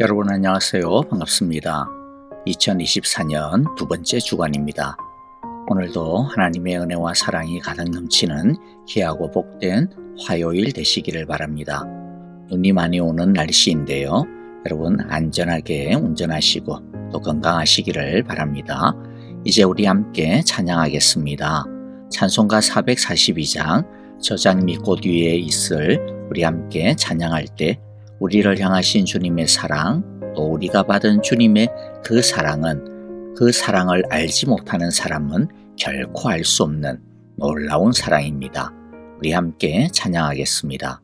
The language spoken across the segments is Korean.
여러분 안녕하세요. 반갑습니다. 2024년 두 번째 주간입니다. 오늘도 하나님의 은혜와 사랑이 가득 넘치는 귀하고 복된 화요일 되시기를 바랍니다. 눈이 많이 오는 날씨인데요. 여러분 안전하게 운전하시고 또 건강하시기를 바랍니다. 이제 우리 함께 찬양하겠습니다. 찬송가 442장 저장 및 꽃 위에 있을 우리 함께 찬양할 때 우리를 향하신 주님의 사랑, 또 우리가 받은 주님의 그 사랑은 그 사랑을 알지 못하는 사람은 결코 알 수 없는 놀라운 사랑입니다. 우리 함께 찬양하겠습니다.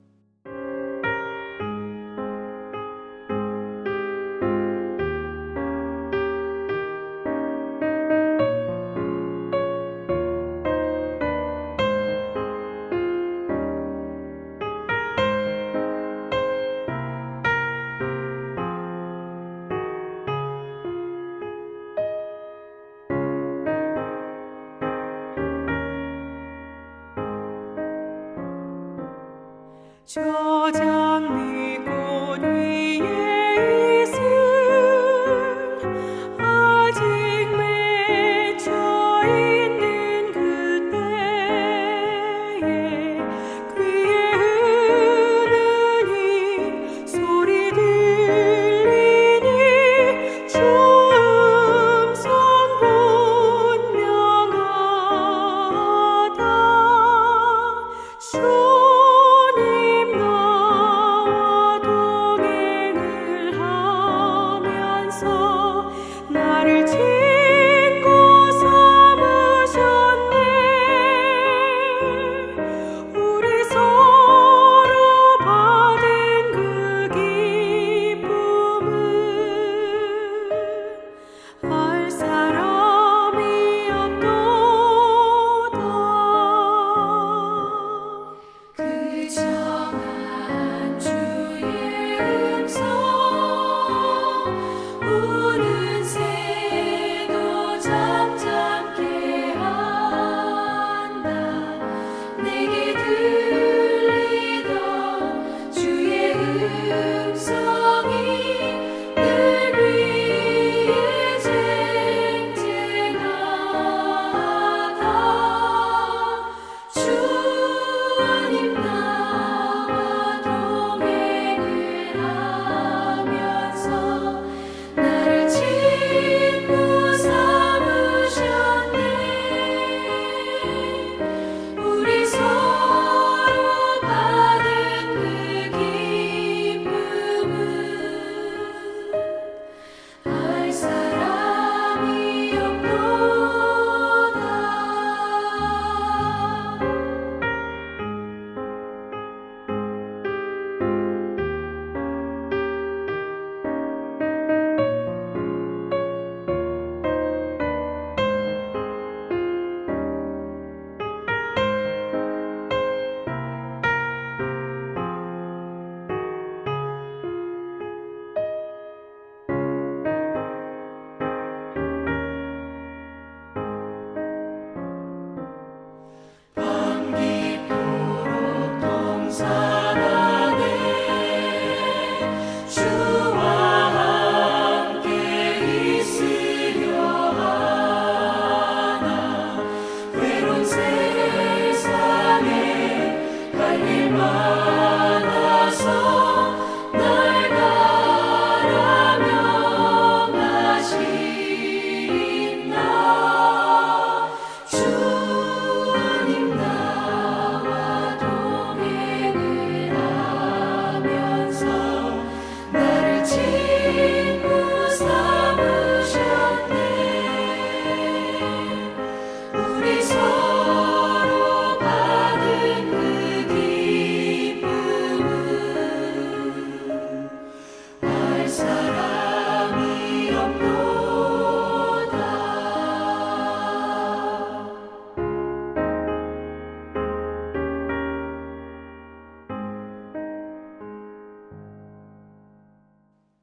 저장 및 꽃 위에 있음 아직 맺혀 있는 그때에 귀에 흐르는 소리 들리니 주 음성 분명하다. 나를 짓고 삼으셨네. 우리 서로 받은 그 기쁨은 알 사람이 없도다. 그 정한 주의 음성 우는 새도 잠잠케 한다. 내게 들리던 주의 음성이 늘 위에 쟁쟁하다. 주님 나와 동행을 하면서 나를 친구 삼으셨네. 우리 서로 받은 그 기쁨은 알 사람이 없도다. 밤 깊도록 동산하네. 주와 함께 있으려 하나. 외로운 세상에 갈 일 많아서 날 가라며 가신다. 주님 나와 동행을 하면서 나를 친구 삼으셨네. 우리 서로 받은 그 기쁨은 알 사람이 없도다.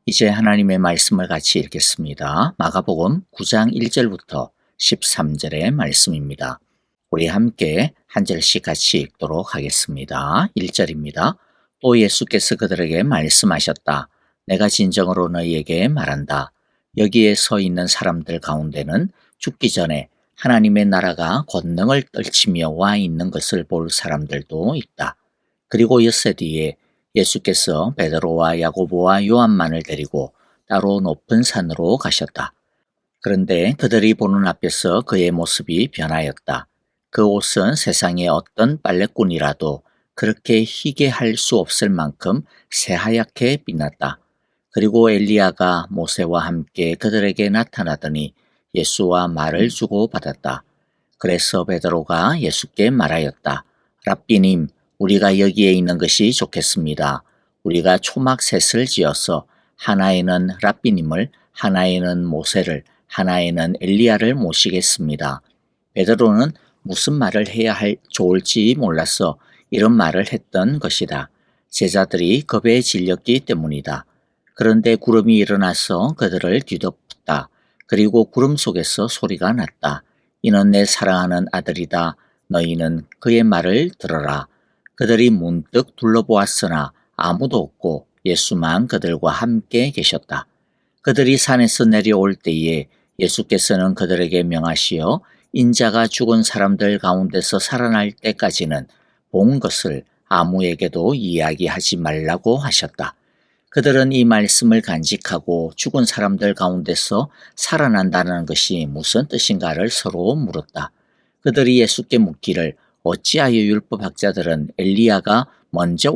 이제 하나님의 말씀을 같이 읽겠습니다. 마가복음 9장 1절부터 13절의 말씀입니다. 우리 함께 한 절씩 같이 읽도록 하겠습니다. 1절입니다. 또 예수께서 그들에게 말씀하셨다. 내가 진정으로 너희에게 말한다. 여기에 서 있는 사람들 가운데는 죽기 전에 하나님의 나라가 권능을 떨치며 와 있는 것을 볼 사람들도 있다. 그리고 엿새 뒤에 예수께서 베드로와 야고보와 요한만을 데리고 따로 높은 산으로 가셨다. 그런데 그들이 보는 앞에서 그의 모습이 변하였다. 그 옷은 세상의 어떤 빨래꾼이라도 그렇게 희게 할 수 없을 만큼 새하얗게 빛났다. 그리고 엘리야가 모세와 함께 그들에게 나타나더니 예수와 말을 주고받았다. 그래서 베드로가 예수께 말하였다. 랍비님, 우리가 여기에 있는 것이 좋겠습니다. 우리가 초막셋을 지어서 하나에는 랍비님을, 하나에는 모세를, 하나에는 엘리야를 모시겠습니다. 베드로는 무슨 말을 해야 좋을지 몰라서 이런 말을 했던 것이다. 제자들이 겁에 질렸기 때문이다. 그런데 구름이 일어나서 그들을 뒤덮었다. 그리고 구름 속에서 소리가 났다. 이는 내 사랑하는 아들이다. 너희는 그의 말을 들어라. 그들이 문득 둘러보았으나 아무도 없고 예수만 그들과 함께 계셨다. 그들이 산에서 내려올 때에 예수께서는 그들에게 명하시어 인자가 죽은 사람들 가운데서 살아날 때까지는 본 것을 아무에게도 이야기하지 말라고 하셨다. 그들은 이 말씀을 간직하고 죽은 사람들 가운데서 살아난다는 것이 무슨 뜻인가를 서로 물었다. 그들이 예수께 묻기를 어찌하여 율법학자들은 엘리야가 먼저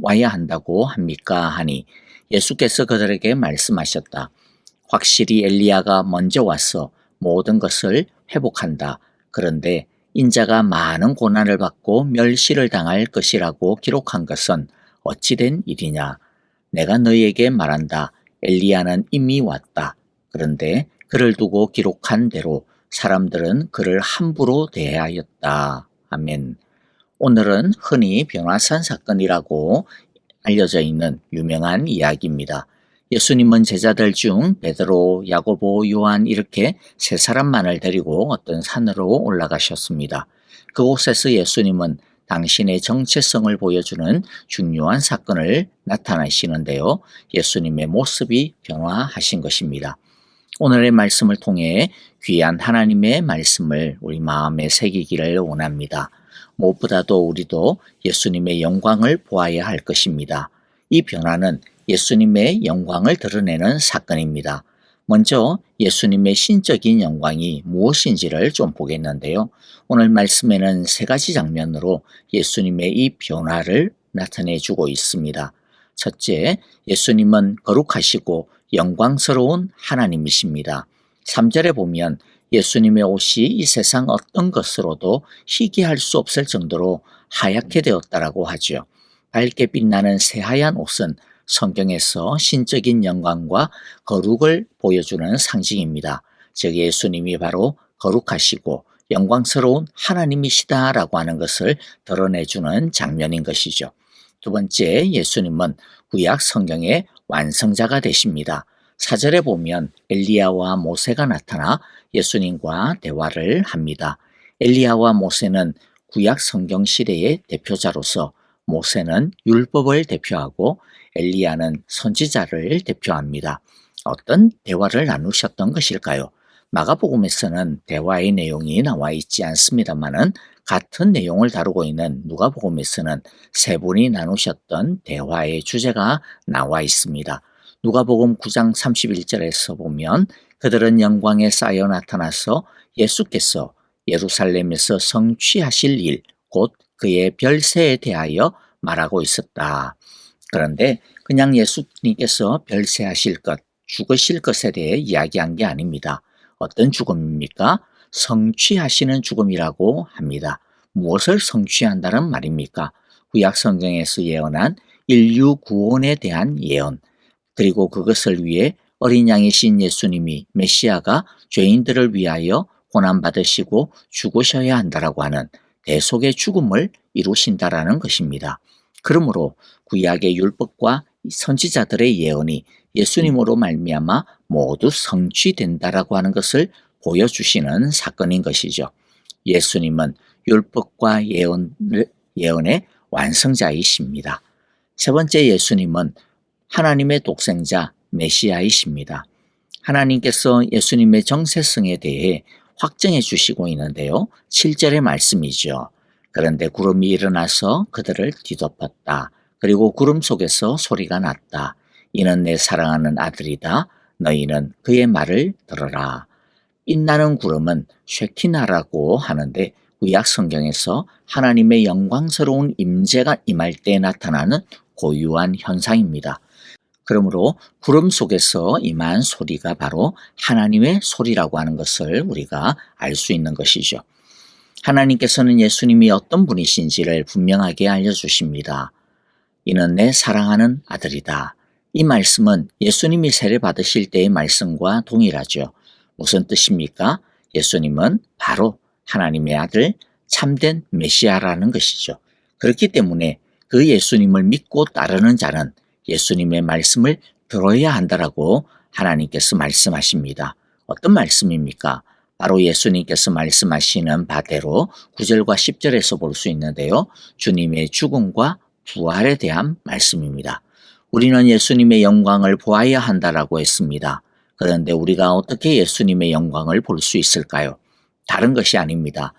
와야 한다고 합니까? 하니 예수께서 그들에게 말씀하셨다. 확실히 엘리야가 먼저 와서 모든 것을 회복한다. 그런데 인자가 많은 고난을 받고 멸시를 당할 것이라고 기록한 것은 어찌된 일이냐? 내가 너희에게 말한다. 엘리야는 이미 왔다. 그런데 그를 두고 기록한 대로 사람들은 그를 함부로 대하였다. 아멘. 오늘은 흔히 변화산 사건이라고 알려져 있는 유명한 이야기입니다. 예수님은 제자들 중 베드로, 야고보, 요한 이렇게 세 사람만을 데리고 어떤 산으로 올라가셨습니다. 그곳에서 예수님은 당신의 정체성을 보여주는 중요한 사건을 나타내시는데요. 예수님의 모습이 변화하신 것입니다. 오늘의 말씀을 통해 귀한 하나님의 말씀을 우리 마음에 새기기를 원합니다. 무엇보다도 우리도 예수님의 영광을 보아야 할 것입니다. 이 변화는 예수님의 영광을 드러내는 사건입니다. 먼저 예수님의 신적인 영광이 무엇인지를 좀 보겠는데요. 오늘 말씀에는 세 가지 장면으로 예수님의 이 변화를 나타내 주고 있습니다. 첫째, 예수님은 거룩하시고 영광스러운 하나님이십니다. 3절에 보면 예수님의 옷이 이 세상 어떤 것으로도 희귀할 수 없을 정도로 하얗게 되었다라고 하죠. 밝게 빛나는 새하얀 옷은 성경에서 신적인 영광과 거룩을 보여주는 상징입니다. 즉 예수님이 바로 거룩하시고 영광스러운 하나님이시다라고 하는 것을 드러내주는 장면인 것이죠. 두 번째, 예수님은 구약 성경의 완성자가 되십니다. 4절에 보면 엘리야와 모세가 나타나 예수님과 대화를 합니다. 엘리야와 모세는 구약 성경 시대의 대표자로서 모세는 율법을 대표하고 엘리야는 선지자를 대표합니다. 어떤 대화를 나누셨던 것일까요? 마가복음에서는 대화의 내용이 나와 있지 않습니다만은 같은 내용을 다루고 있는 누가복음에서는 세 분이 나누셨던 대화의 주제가 나와 있습니다. 누가복음 9장 31절에서 보면 그들은 영광에 쌓여 나타나서 예수께서 예루살렘에서 성취하실 일, 곧 그의 별세에 대하여 말하고 있었다. 그런데 그냥 예수님께서 별세하실 것, 죽으실 것에 대해 이야기한 게 아닙니다. 어떤 죽음입니까? 성취하시는 죽음이라고 합니다. 무엇을 성취한다는 말입니까? 구약 성경에서 예언한 인류 구원에 대한 예언, 그리고 그것을 위해 어린 양이신 예수님이 메시아가 죄인들을 위하여 고난받으시고 죽으셔야 한다라고 하는 대속의 죽음을 이루신다라는 것입니다. 그러므로 구약의 율법과 선지자들의 예언이 예수님으로 말미암아 모두 성취된다라고 하는 것을 보여주시는 사건인 것이죠. 예수님은 율법과 예언의 완성자이십니다. 세 번째, 예수님은 하나님의 독생자 메시아이십니다. 하나님께서 예수님의 정체성에 대해 확정해 주시고 있는데요. 7절의 말씀이죠. 그런데 구름이 일어나서 그들을 뒤덮었다. 그리고 구름 속에서 소리가 났다. 이는 내 사랑하는 아들이다. 너희는 그의 말을 들어라. 빛나는 구름은 쉐키나라고 하는데 구약 성경에서 하나님의 영광스러운 임재가 임할 때 나타나는 고유한 현상입니다. 그러므로 구름 속에서 임한 소리가 바로 하나님의 소리라고 하는 것을 우리가 알 수 있는 것이죠. 하나님께서는 예수님이 어떤 분이신지를 분명하게 알려주십니다. 이는 내 사랑하는 아들이다. 이 말씀은 예수님이 세례 받으실 때의 말씀과 동일하죠. 무슨 뜻입니까? 예수님은 바로 하나님의 아들 참된 메시아라는 것이죠. 그렇기 때문에 그 예수님을 믿고 따르는 자는 예수님의 말씀을 들어야 한다라고 하나님께서 말씀하십니다. 어떤 말씀입니까? 바로 예수님께서 말씀하시는 바대로 9절과 10절에서 볼 수 있는데요. 주님의 죽음과 부활에 대한 말씀입니다. 우리는 예수님의 영광을 보아야 한다라고 했습니다. 그런데 우리가 어떻게 예수님의 영광을 볼 수 있을까요? 다른 것이 아닙니다.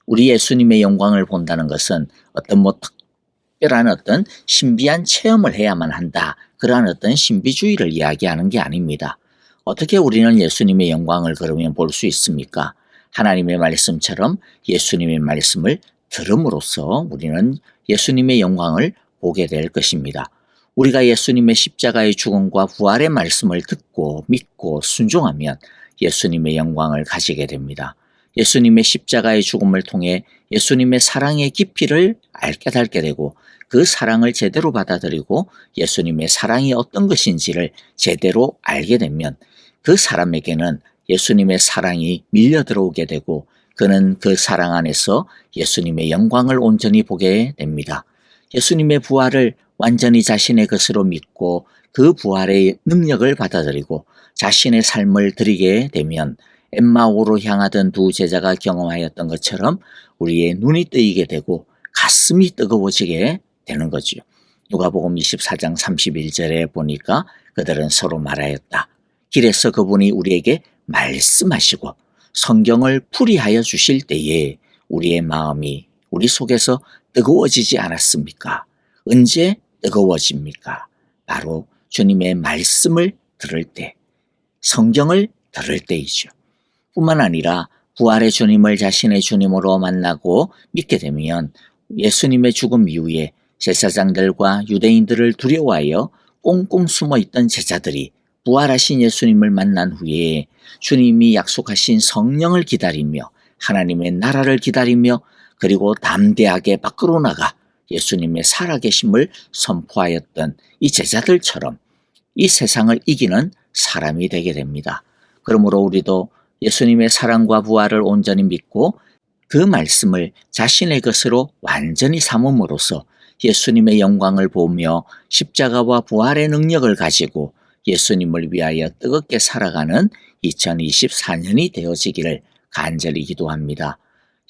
우리 예수님의 영광을 본다는 것은 어떤 특별한 어떤 신비한 체험을 해야만 한다. 그러한 어떤 신비주의를 이야기하는 게 아닙니다. 어떻게 우리는 예수님의 영광을 그러면 볼 수 있습니까? 하나님의 말씀처럼 예수님의 말씀을 들음으로써 우리는 예수님의 영광을 보게 될 것입니다. 우리가 예수님의 십자가의 죽음과 부활의 말씀을 듣고 믿고 순종하면 예수님의 영광을 가지게 됩니다. 예수님의 십자가의 죽음을 통해 예수님의 사랑의 깊이를 깨닫게 되고 그 사랑을 제대로 받아들이고 예수님의 사랑이 어떤 것인지를 제대로 알게 되면 그 사람에게는 예수님의 사랑이 밀려 들어오게 되고 그는 그 사랑 안에서 예수님의 영광을 온전히 보게 됩니다. 예수님의 부활을 완전히 자신의 것으로 믿고 그 부활의 능력을 받아들이고 자신의 삶을 드리게 되면 엠마오로 향하던 두 제자가 경험하였던 것처럼 우리의 눈이 뜨이게 되고 가슴이 뜨거워지게 되는 거죠. 누가복음 24장 31절에 보니까 그들은 서로 말하였다. 길에서 그분이 우리에게 말씀하시고 성경을 풀이하여 주실 때에 우리의 마음이 우리 속에서 뜨거워지지 않았습니까? 언제 뜨거워집니까? 바로 주님의 말씀을 들을 때, 성경을 들을 때이죠. 뿐만 아니라 부활의 주님을 자신의 주님으로 만나고 믿게 되면 예수님의 죽음 이후에 제사장들과 유대인들을 두려워하여 꽁꽁 숨어있던 제자들이 부활하신 예수님을 만난 후에 주님이 약속하신 성령을 기다리며 하나님의 나라를 기다리며 그리고 담대하게 밖으로 나가 예수님의 살아계심을 선포하였던 이 제자들처럼 이 세상을 이기는 사람이 되게 됩니다. 그러므로 우리도 예수님의 사랑과 부활을 온전히 믿고 그 말씀을 자신의 것으로 완전히 삼음으로써 예수님의 영광을 보며 십자가와 부활의 능력을 가지고 예수님을 위하여 뜨겁게 살아가는 2024년이 되어지기를 간절히 기도합니다.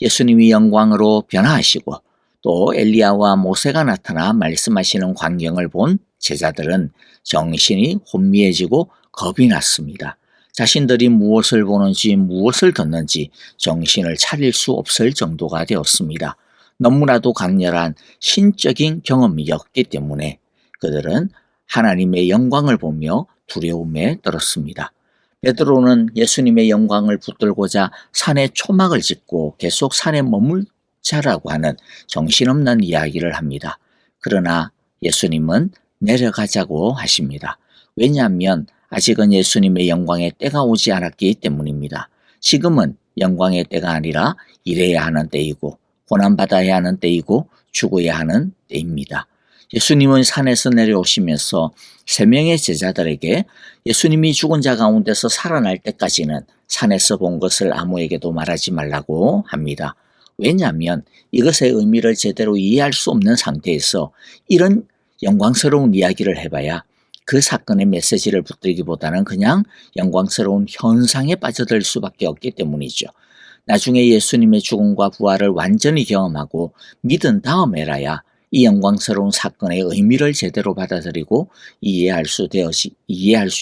예수님이 영광으로 변화하시고 또 엘리야와 모세가 나타나 말씀하시는 광경을 본 제자들은 정신이 혼미해지고 겁이 났습니다. 자신들이 무엇을 보는지 무엇을 듣는지 정신을 차릴 수 없을 정도가 되었습니다. 너무나도 강렬한 신적인 경험이었기 때문에 그들은 하나님의 영광을 보며 두려움에 떨었습니다. 베드로는 예수님의 영광을 붙들고자 산에 초막을 짓고 계속 산에 머물자라고 하는 정신없는 이야기를 합니다. 그러나 예수님은 내려가자고 하십니다. 왜냐하면 아직은 예수님의 영광의 때가 오지 않았기 때문입니다. 지금은 영광의 때가 아니라 일해야 하는 때이고 고난받아야 하는 때이고 죽어야 하는 때입니다. 예수님은 산에서 내려오시면서 세 명의 제자들에게 예수님이 죽은 자 가운데서 살아날 때까지는 산에서 본 것을 아무에게도 말하지 말라고 합니다. 왜냐하면 이것의 의미를 제대로 이해할 수 없는 상태에서 이런 영광스러운 이야기를 해봐야 그 사건의 메시지를 붙들기보다는 그냥 영광스러운 현상에 빠져들 수밖에 없기 때문이죠. 나중에 예수님의 죽음과 부활을 완전히 경험하고 믿은 다음에라야 이 영광스러운 사건의 의미를 제대로 받아들이고 이해할 수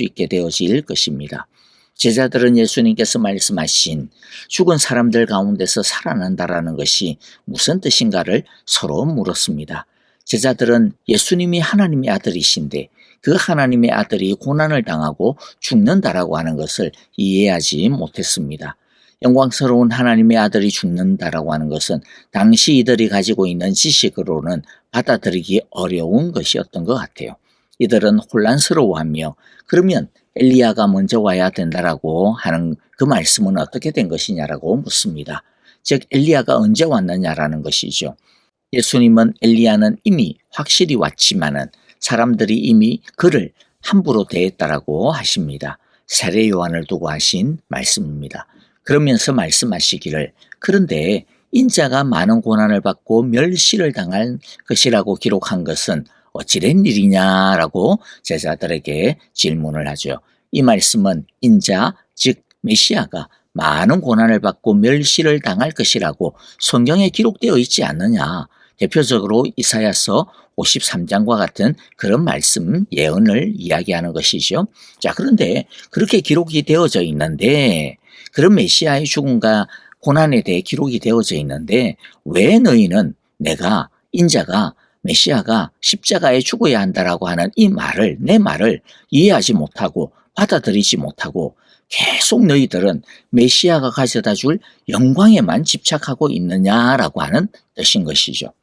있게 되어질 것입니다. 제자들은 예수님께서 말씀하신 죽은 사람들 가운데서 살아난다라는 것이 무슨 뜻인가를 서로 물었습니다. 제자들은 예수님이 하나님의 아들이신데 그 하나님의 아들이 고난을 당하고 죽는다라고 하는 것을 이해하지 못했습니다. 영광스러운 하나님의 아들이 죽는다라고 하는 것은 당시 이들이 가지고 있는 지식으로는 받아들이기 어려운 것이었던 것 같아요. 이들은 혼란스러워하며 그러면 엘리야가 먼저 와야 된다라고 하는 그 말씀은 어떻게 된 것이냐라고 묻습니다. 즉 엘리야가 언제 왔느냐라는 것이죠. 예수님은 엘리야는 이미 확실히 왔지만은 사람들이 이미 그를 함부로 대했다라고 하십니다. 세례 요한을 두고 하신 말씀입니다. 그러면서 말씀하시기를 그런데 인자가 많은 고난을 받고 멸시를 당할 것이라고 기록한 것은 어찌된 일이냐라고 제자들에게 질문을 하죠. 이 말씀은 인자 즉 메시아가 많은 고난을 받고 멸시를 당할 것이라고 성경에 기록되어 있지 않느냐. 대표적으로 이사야서 53장과 같은 그런 말씀 예언을 이야기하는 것이죠. 자, 그런데 그렇게 기록이 되어져 있는데 그런 메시아의 죽음과 고난에 대해 기록이 되어져 있는데 왜 너희는 내가 인자가 메시아가 십자가에 죽어야 한다라고 하는 이 말을 내 말을 이해하지 못하고 받아들이지 못하고 계속 너희들은 메시아가 가져다 줄 영광에만 집착하고 있느냐라고 하는 뜻인 것이죠.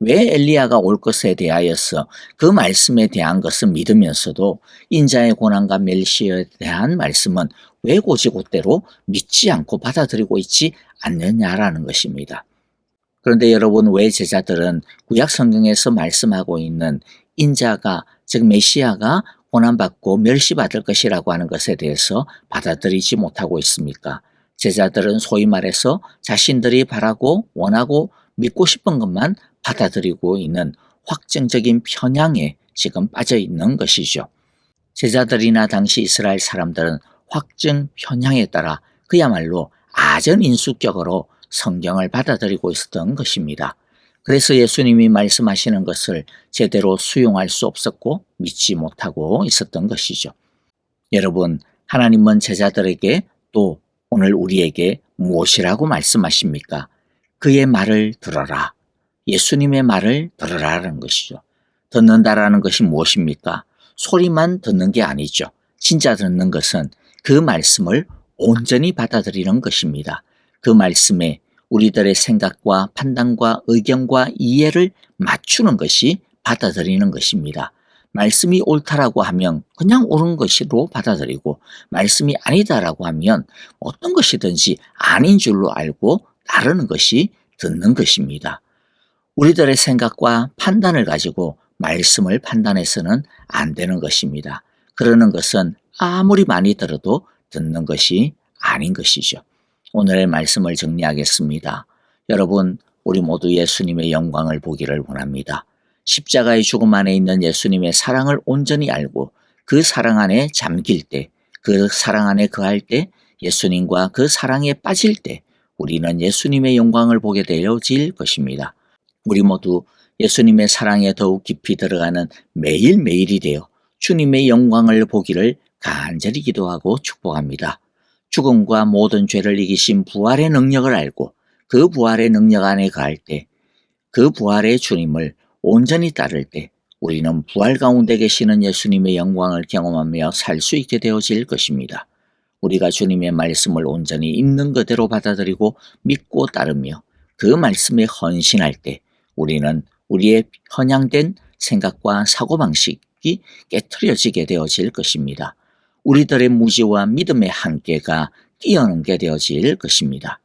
왜 엘리야가 올 것에 대하여서 그 말씀에 대한 것을 믿으면서도 인자의 고난과 멸시에 대한 말씀은 왜 곧이곧대로 믿지 않고 받아들이고 있지 않느냐라는 것입니다. 그런데 여러분 왜 제자들은 구약 성경에서 말씀하고 있는 인자가 즉 메시아가 고난받고 멸시받을 것이라고 하는 것에 대해서 받아들이지 못하고 있습니까? 제자들은 소위 말해서 자신들이 바라고 원하고 믿고 싶은 것만 받아들이고 있는 확정적인 편향에 지금 빠져 있는 것이죠. 제자들이나 당시 이스라엘 사람들은 확정 편향에 따라 그야말로 아전인수격으로 성경을 받아들이고 있었던 것입니다. 그래서 예수님이 말씀하시는 것을 제대로 수용할 수 없었고 믿지 못하고 있었던 것이죠. 여러분, 하나님은 제자들에게 또 오늘 우리에게 무엇이라고 말씀하십니까? 그의 말을 들어라. 예수님의 말을 들으라는 것이죠. 듣는다라는 것이 무엇입니까? 소리만 듣는 게 아니죠. 진짜 듣는 것은 그 말씀을 온전히 받아들이는 것입니다. 그 말씀에 우리들의 생각과 판단과 의견과 이해를 맞추는 것이 받아들이는 것입니다. 말씀이 옳다라고 하면 그냥 옳은 것으로 받아들이고 말씀이 아니다라고 하면 어떤 것이든지 아닌 줄로 알고 따르는 것이 듣는 것입니다. 우리들의 생각과 판단을 가지고 말씀을 판단해서는 안 되는 것입니다. 그러는 것은 아무리 많이 들어도 듣는 것이 아닌 것이죠. 오늘의 말씀을 정리하겠습니다. 여러분, 우리 모두 예수님의 영광을 보기를 원합니다. 십자가의 죽음 안에 있는 예수님의 사랑을 온전히 알고 그 사랑 안에 잠길 때, 그 사랑 안에 거할 때, 예수님과 그 사랑에 빠질 때 우리는 예수님의 영광을 보게 되어질 것입니다. 우리 모두 예수님의 사랑에 더욱 깊이 들어가는 매일매일이 되어 주님의 영광을 보기를 간절히 기도하고 축복합니다. 죽음과 모든 죄를 이기신 부활의 능력을 알고 그 부활의 능력 안에 거할 때, 그 부활의 주님을 온전히 따를 때 우리는 부활 가운데 계시는 예수님의 영광을 경험하며 살 수 있게 되어질 것입니다. 우리가 주님의 말씀을 온전히 있는 그대로 받아들이고 믿고 따르며 그 말씀에 헌신할 때 우리는 우리의 편향된 생각과 사고방식이 깨트려지게 되어질 것입니다. 우리들의 무지와 믿음의 한계가 뛰어넘게 되어질 것입니다.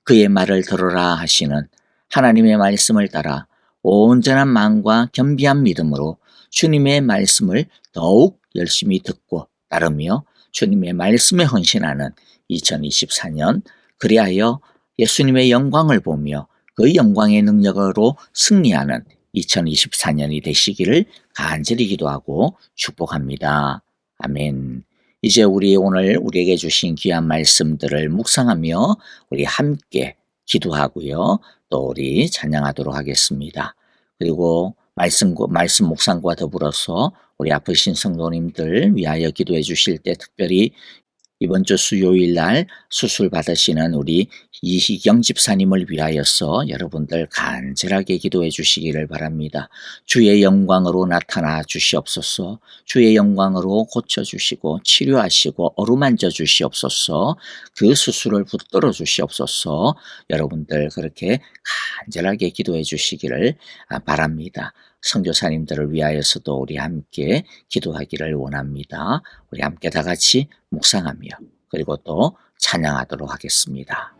그의 말을 들어라 하시는 하나님의 말씀을 따라 온전한 마음과 겸비한 믿음으로 주님의 말씀을 더욱 열심히 듣고 따르며 주님의 말씀에 헌신하는 2024년 그리하여 예수님의 영광을 보며 그 영광의 능력으로 승리하는 2024년이 되시기를 간절히 기도하고 축복합니다. 아멘. 이제 오늘 우리에게 주신 귀한 말씀들을 묵상하며 우리 함께 기도하고요. 또 우리 찬양하도록 하겠습니다. 그리고 말씀 묵상과 더불어서 우리 아프신 성도님들 위하여 기도해 주실 때 특별히 이번 주 수요일 날 수술 받으시는 우리 이희경 집사님을 위하여서 여러분들 간절하게 기도해 주시기를 바랍니다. 주의 영광으로 나타나 주시옵소서. 주의 영광으로 고쳐주시고 치료하시고 어루만져 주시옵소서. 그 수술을 붙들어 주시옵소서. 여러분들 그렇게 간절하게 기도해 주시기를 바랍니다. 선교사님들을 위하여서도 우리 함께 기도하기를 원합니다. 우리 함께 다 같이 묵상하며 그리고 또 찬양하도록 하겠습니다.